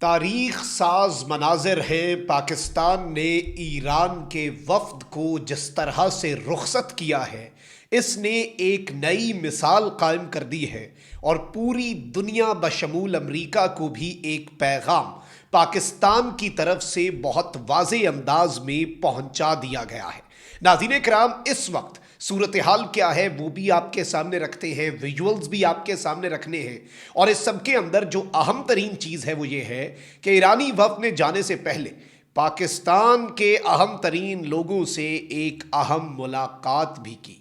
تاریخ ساز مناظر ہیں پاکستان نے ایران کے وفد کو جس طرح سے رخصت کیا ہے، اس نے ایک نئی مثال قائم کر دی ہے اور پوری دنیا بشمول امریکہ کو بھی ایک پیغام پاکستان کی طرف سے بہت واضح انداز میں پہنچا دیا گیا ہے۔ ناظرین کرام، اس وقت صورتحال کیا ہے وہ بھی آپ کے سامنے رکھتے ہیں، ویژولز بھی آپ کے سامنے رکھنے ہیں، اور اس سب کے اندر جو اہم ترین چیز ہے وہ یہ ہے کہ ایرانی وفد نے جانے سے پہلے پاکستان کے اہم ترین لوگوں سے ایک اہم ملاقات بھی کی۔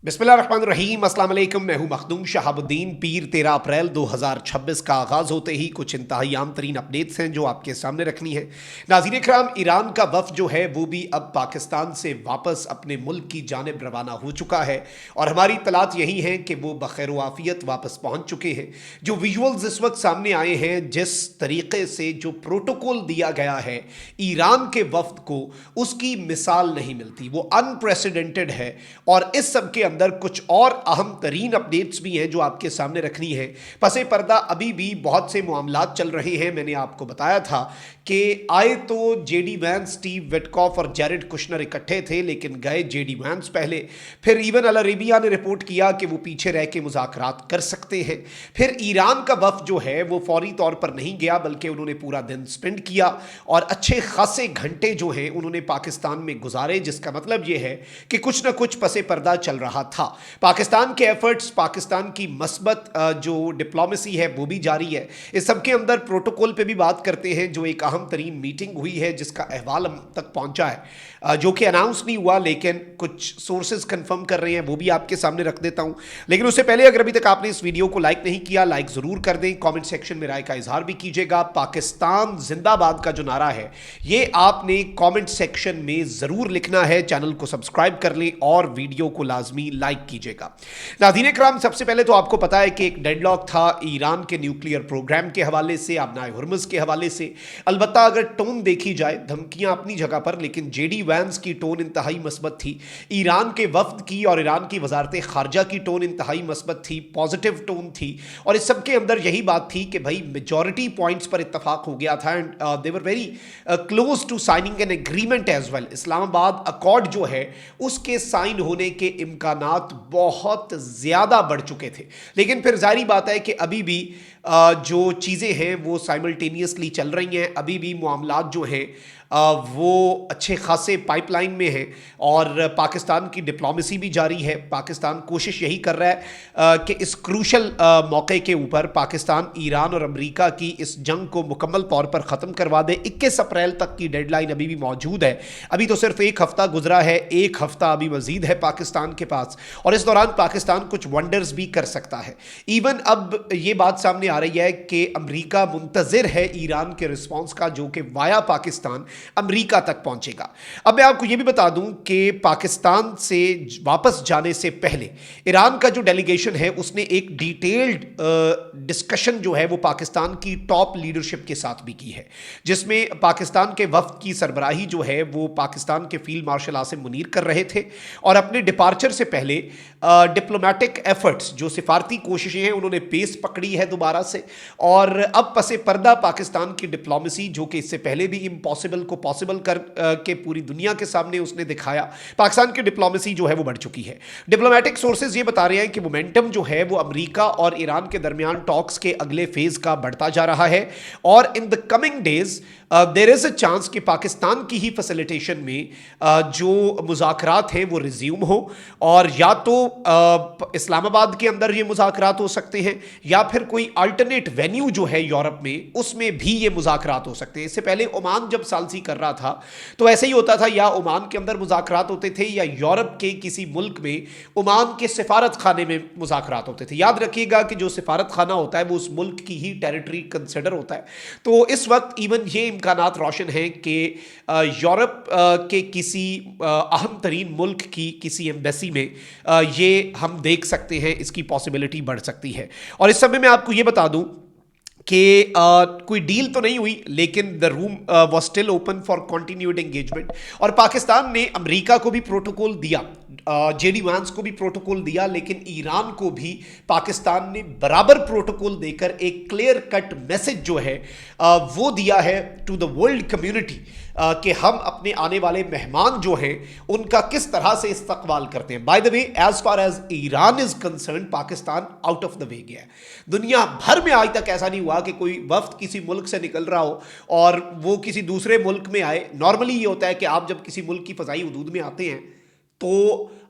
بسم اللہ الرحمن الرحیم، السلام علیکم، میں ہوں مخدوم شہاب الدین پیر۔ 13 اپریل 2026 کا آغاز ہوتے ہی کچھ انتہائی عام ترین اپڈیٹس ہیں جو آپ کے سامنے رکھنی ہے۔ ناظرین کرام، ایران کا وفد جو ہے وہ بھی اب پاکستان سے واپس اپنے ملک کی جانب روانہ ہو چکا ہے، اور ہماری اطلاعات یہی ہیں کہ وہ بخیر و عافیت واپس پہنچ چکے ہیں۔ جو ویژولز اس وقت سامنے آئے ہیں، جس طریقے سے جو پروٹوکول دیا گیا ہے ایران کے وفد کو، اس کی مثال نہیں ملتی، وہ انپریسیڈنٹڈ ہے۔ اور اس سب کے اندر کچھ اور اہم ترین اپڈیٹس بھی ہیں جو آپ کے سامنے رکھنی ہے۔ پس پردہ ابھی بھی بہت سے معاملات چل رہے ہیں۔ میں نے آپ کو بتایا تھا کہ آئے تو جے ڈی وینس، اسٹیو وٹکاف اور جیرڈ کشنر اکٹھے تھے، لیکن گئے جے ڈی وینس پہلے۔ پھر ایون العربیہ نے رپورٹ کیا کہ وہ پیچھے رہ کے مذاکرات کر سکتے ہیں۔ پھر ایران کا وفد جو ہے وہ فوری طور پر نہیں گیا، بلکہ انہوں نے پورا دن سپینڈ کیا اور اچھے خاصے گھنٹے جو ہیں انہوں نے پاکستان میں گزارے، جس کا مطلب یہ ہے کہ کچھ نہ کچھ پس پردہ چل رہا تھا۔ پاکستان کے ایفرٹس، پاکستان کی مثبت جو ڈپلومیسی ہے وہ بھی جاری ہے۔ اس سب کے اندر پروٹوکول پہ بھی بات کرتے ہیں، جو ایک اہم ترین میٹنگ ہوئی ہے جس کا احوال ہم تک پہنچا ہے، جو کہ اناؤنس نہیں ہوا لیکن کچھ سورسز کنفرم کر رہے ہیں، وہ بھی آپ کے سامنے رکھ دیتا ہوں۔ لیکن اس سے پہلے اگر ابھی تک آپ نے اس ویڈیو کو لائک نہیں کیا، لائک ضرور کر دیں، کامنٹ سیکشن میں رائے کا اظہار بھی کیجیے گا۔ پاکستان زندہ باد کا جو نعرہ ہے یہ آپ نے کامنٹ سیکشن میں ضرور لکھنا ہے۔ چینل کو سبسکرائب کر لیں اور ویڈیو کو لازمی لائک کیجیے گا۔ ناظرین کرام، سب سے پہلے تو آپ کو پتا ہے کہ ایک ڈیڈ لاک تھا ایران کے نیوکلیئر پروگرام کے حوالے سے، آبنائے ہرمز کے حوالے سے۔ البتہ اگر ٹون دیکھی جائے، دھمکیاں اپنی جگہ پر، لیکن جے ڈی وینس کی ٹون انتہائی مثبت تھی، ایران کے وفد کی اور ایران کی وزارت خارجہ کی ٹون انتہائی مثبت تھی، پازیٹیو ٹون تھی، اور اس سب کے اندر یہی بات تھی کہ بھائی میجورٹی پوائنٹس پر اتفاق ہو گیا تھا، and they were very close to signing an agreement as well. Islamabad accord جو ہے اس کے سائن ہونے کے امکانات بہت زیادہ بڑھ چکے تھے، لیکن پھر ظاہری بات ہے کہ ابھی بھی جو چیزیں ہیں وہ سائملٹینیسلی چل رہی ہیں، ابھی بھی معاملات جو ہیں وہ اچھے خاصے پائپ لائن میں ہیں، اور پاکستان کی ڈپلومیسی بھی جاری ہے۔ پاکستان کوشش یہی کر رہا ہے کہ اس کروشل موقع کے اوپر پاکستان ایران اور امریکہ کی اس جنگ کو مکمل طور پر ختم کروا دے۔ 21 اپریل تک کی ڈیڈ لائن ابھی بھی موجود ہے، ابھی تو صرف ایک ہفتہ گزرا ہے، ایک ہفتہ ابھی مزید ہے پاکستان کے پاس، اور اس دوران پاکستان کچھ ونڈرز بھی کر سکتا ہے۔ ایون اب یہ بات سامنے آ رہی ہے کہ امریکہ منتظر ہے ایران کے رسپانس کا، جو کہ وایا پاکستان امریکہ تک پہنچے گا۔ اب میں آپ کو یہ بھی بتا دوں کہ پاکستان سے واپس جانے سے پہلے ایران کا جو ڈیلیگیشن ہے اس نے ایک ڈیٹیلڈ ڈسکشن جو ہے وہ پاکستان کی ٹاپ لیڈرشپ کے ساتھ بھی کی ہے، جس میں پاکستان کے وفد کی سربراہی جو ہے وہ پاکستان کے فیلڈ مارشل عاصم منیر کر رہے تھے، اور اپنے ڈپارچر سے پہلے ڈپلومیٹک ایفرٹس، جو سفارتی کوششیں ہیں، انہوں نے پیس پکڑی ہے دوبارہ سے، اور اب پس پردہ پاکستان کی ڈپلومیسی، جو کہ اس سے پہلے بھی امپاسبل کو پاسبل کر کے پوری دنیا کے سامنے اس نے دکھایا، پاکستان کی ڈپلومیسی جو ہے وہ بڑھ چکی ہے۔ ڈپلومیٹک سورسز یہ بتا رہے ہیں کہ مومنٹم جو ہے وہ امریکہ اور ایران کے درمیان ٹاکس کے اگلے فیز کا بڑھتا جا رہا ہے، اور in the coming days there is a chance کہ پاکستان کی ہی فیسیلیٹیشن میں جو مذاکرات ہیں وہ ریزیوم ہو، اور یا تو اسلام آباد کے اندر یہ مذاکرات ہو سکتے ہیں، یا پھر کوئی الٹرنیٹ وینیو جو ہے یورپ میں، اس میں بھی یہ مذاکرات ہو سکتے ہیں۔ اس سے پہلے عمان جب ثالثی کر رہا تھا تو ایسے ہی ہوتا تھا، یا عمان کے اندر مذاکرات ہوتے تھے، یا یورپ کے کسی ملک میں عمان کے سفارت خانے میں مذاکرات ہوتے تھے۔ یاد رکھیے گا کہ جو سفارت خانہ ہوتا ہے وہ اس ملک کی ہی ٹیریٹری کنسیڈر ہوتا ہے۔ تو اس وقت ایون یہ امکانات روشن ہیں کہ یورپ کے کسی اہم ترین ملک کی کسی ایمبیسی میں یہ ہم دیکھ سکتے ہیں، اس کی پاسبلٹی بڑھ سکتی ہے۔ اور اس سمے میں آپ کو یہ بتا دوں کہ کوئی ڈیل تو نہیں ہوئی لیکن the room was still open for continued engagement. اور پاکستان نے امریکہ کو بھی پروٹوکول دیا, جے ڈی وانس کو بھی پروٹوکول دیا, لیکن ایران کو بھی پاکستان نے برابر پروٹوکول دے کر ایک کلیئر کٹ میسج جو ہے وہ دیا ہے ٹو دا ورلڈ کمیونٹی کہ ہم اپنے آنے والے مہمان جو ہیں ان کا کس طرح سے استقبال کرتے ہیں. By the way, as far as Iran is concern, Pakistan out of the way گیا ہے. دنیا بھر میں آج تک ایسا نہیں ہوا کہ کوئی وفد کسی ملک سے نکل رہا ہو اور وہ کسی دوسرے ملک میں آئے. نارملی یہ ہوتا ہے کہ آپ جب کسی ملک کی فضائی حدود میں آتے ہیں تو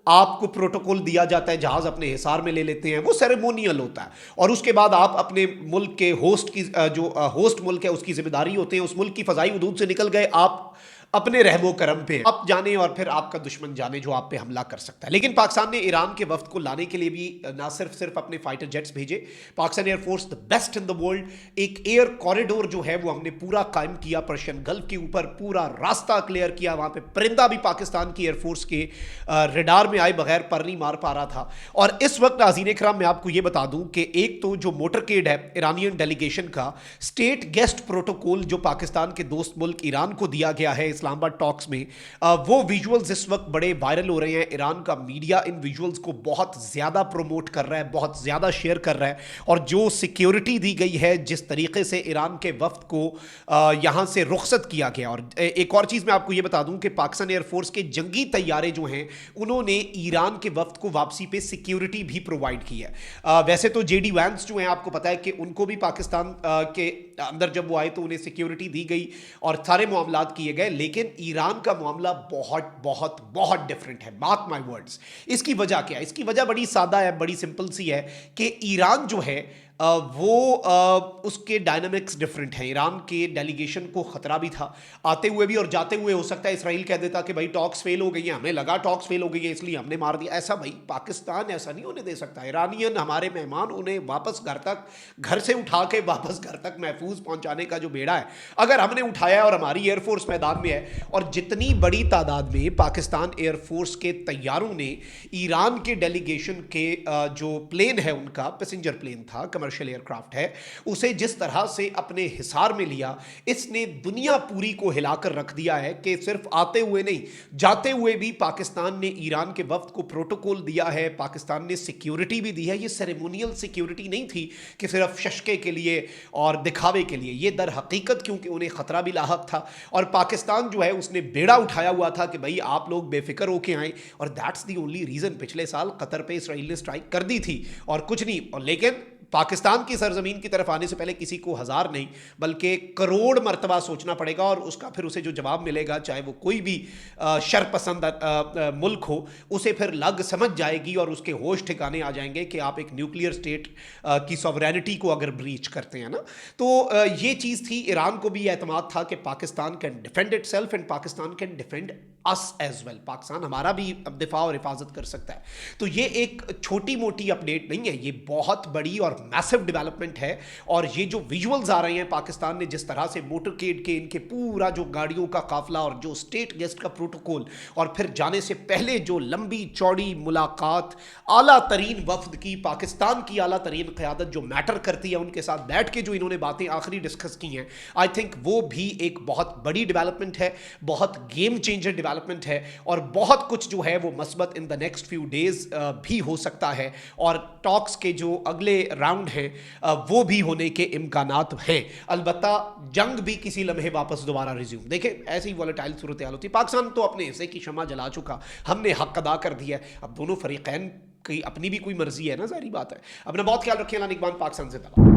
آپ کو پروٹوکول دیا جاتا ہے, جہاز اپنے حصار میں لے لیتے ہیں, وہ سیریمونیل ہوتا ہے, اور اس کے بعد آپ اپنے ملک کے ہوسٹ کی جو ہوسٹ ملک ہے اس کی ذمہ داری ہوتے ہیں. اس ملک کی فضائی حدود سے نکل گئے, آپ اپنے رحم و کرم پہ آپ جانے اور پھر آپ کا دشمن جانے جو آپ پہ حملہ کر سکتا ہے. لیکن پاکستان نے ایران کے وفد کو لانے کے لیے بھی نہ صرف اپنے فائٹر جیٹس بھیجے. Pakistan air force the best in the world. ایک ایئر کوریڈور جو ہے وہ ہم نے پورا قائم کیا پرشین گلف کے اوپر, پورا راستہ کلیئر کیا. وہاں پہ پرندہ بھی پاکستان کی ایئر فورس کے ریڈار میں آئے بغیر پر نہیں مار پا رہا تھا. اور اس وقت ناظرین اکرام میں آپ کو یہ بتا دوں کہ ایک تو جو موٹرکیڈ ہے ایرانین ڈیلیگیشن کا, اسٹیٹ گیسٹ پروٹوکول جو پاکستان کے دوست ملک ایران کو دیا گیا ہے اسلام آباد ٹاکس میں, وہ ویژولز اس وقت بڑے وائرل ہو رہے ہیں. ایران کا میڈیا ان ویژولز کو بہت زیادہ پروموٹ کر رہا ہے, بہت زیادہ شیئر کر رہا ہے. اور جو سیکیورٹی دی گئی ہے, جس طریقے سے ایران کے وفد کو یہاں سے رخصت کیا گیا. اور ایک اور چیز میں آپ کو یہ بتا دوں کہ پاکستان ایئر فورس کے جنگی طیارے جو ہیں انہوں نے ایران کے وفد کو واپسی پہ سیکیورٹی بھی پرووائڈ کی ہے. ویسے تو جے ڈی وینس جو ہیں آپ کو پتا ہے کہ ان کو بھی پاکستان کے اندر جب وہ آئے تو انہیں سیکیورٹی دی گئی اور سارے معاملات کیے گئے, لیکن ایران کا معاملہ بہت بہت بہت ڈفرینٹ ہے. Mark my words. اس کی وجہ کیا ہے؟ اس کی وجہ بڑی سادہ ہے, بڑی سمپل سی ہے کہ ایران جو ہے وہ اس کے ڈائنامکس ڈفرینٹ ہیں. ایران کے ڈیلیگیشن کو خطرہ بھی تھا آتے ہوئے بھی, اور جاتے ہوئے ہو سکتا ہے اسرائیل کہہ دیتا کہ بھائی ٹاکس فیل ہو گئی ہیں, ہمیں لگا ٹاکس فیل ہو گئی ہے اس لیے ہم نے مار دیا. ایسا بھائی پاکستان ایسا نہیں ہونے دے سکتا. ایرانین ہمارے مہمان, انہیں واپس گھر سے اٹھا کے واپس گھر تک محفوظ پہنچانے کا جو بیڑا ہے اگر ہم نے اٹھایا ہے اور ہماری ایئر فورس میدان میں ہے, اور جتنی بڑی تعداد میں پاکستان ایئر فورس کے طیاروں نے ایران کے ڈیلیگیشن کے جو پلین ہے ان کا پیسنجر پلین تھا, کمرشل ایئر کرافٹ ہے, اسے جس طرح سے اپنے حصار میں لیا, اس نے دنیا پوری کو ہلا کر رکھ دیا ہے کہ صرف آتے ہوئے نہیں جاتے ہوئے بھی پاکستان نے ایران کے وفد کو پروٹوکول دیا ہے, پاکستان نے سیکیورٹی بھی دی ہے. یہ سیریمونیل سیکیورٹی نہیں تھی کہ صرف ششکے کے لیے اور دکھاوے کے لیے, یہ در حقیقت کیونکہ انہیں خطرہ بھی لاحق تھا. اور پاکستان جو ہے اس نے بیڑا اٹھایا ہوا تھا کہ بھائی آپ لوگ بے فکر ہو کے آئیں, اور دیٹس دی اونلی ریزن. پچھلے سال قطر پہ اسرائیل نے اسٹرائک کر دی تھی اور کچھ نہیں, اور لیکن پاکستان کی سرزمین کی طرف آنے سے پہلے کسی کو ہزار نہیں بلکہ کروڑ مرتبہ سوچنا پڑے گا, اور اس کا پھر اسے جو جواب ملے گا, چاہے وہ کوئی بھی شر پسند ملک ہو, اسے پھر لگ سمجھ جائے گی اور اس کے ہوش ٹھکانے آ جائیں گے کہ آپ ایک نیوکلیئر اسٹیٹ کی سوورینٹی کو اگر بریچ کرتے ہیں نا. تو یہ چیز تھی. ایران کو بھی اعتماد تھا کہ Pakistan can defend itself and Pakistan can defend us as well. Pakistan ہمارا بھی دفاع اور حفاظت کر سکتا ہے. تو یہ ایک چھوٹی موٹی اپڈیٹ نہیں ہے, یہ بہت بڑی اور میسو ڈیولپمنٹ ہے. اور یہ جو ویژولز آ رہے ہیں پاکستان نے جس طرح سے موٹرکیڈ کے ان کے پورا جو گاڑیوں کا قافلہ اور جو اسٹیٹ گیسٹ کا پروٹوکول, اور پھر جانے سے پہلے جو لمبی چوڑی ملاقات اعلیٰ ترین وفد کی, پاکستان کی اعلیٰ ترین قیادت جو میٹر کرتی ہے ان کے ساتھ بیٹھ کے جو انہوں نے باتیں آخری ڈسکس کی ہیں, آئی تھنک وہ بھی ایک بہت بڑی ڈیولپمنٹ ہے, بہت گیم چینجر ڈیولپمنٹ ہے, اور بہت کچھ جو ہے وہ مثبت ان دا نیکسٹ فیو ڈیز بھی ہو سکتا ہے. اور ٹاکس کے جو اگلے راؤنڈ ہیں وہ بھی ہونے کے امکانات ہیں. البتہ جنگ بھی کسی لمحے واپس دوبارہ ریزیوم. دیکھیں ایسی والیٹائل صورتحال ہوتی ہے. پاکستان تو اپنے حصے کی شمع جلا چکا, ہم نے حق ادا کر دیا ہے. اب دونوں فریقین کی اپنی بھی کوئی مرضی ہے نا, ظاہری بات ہے. اپنا بہت خیال رکھیں. اللہ نگہبان. پاکستان زندہ باد.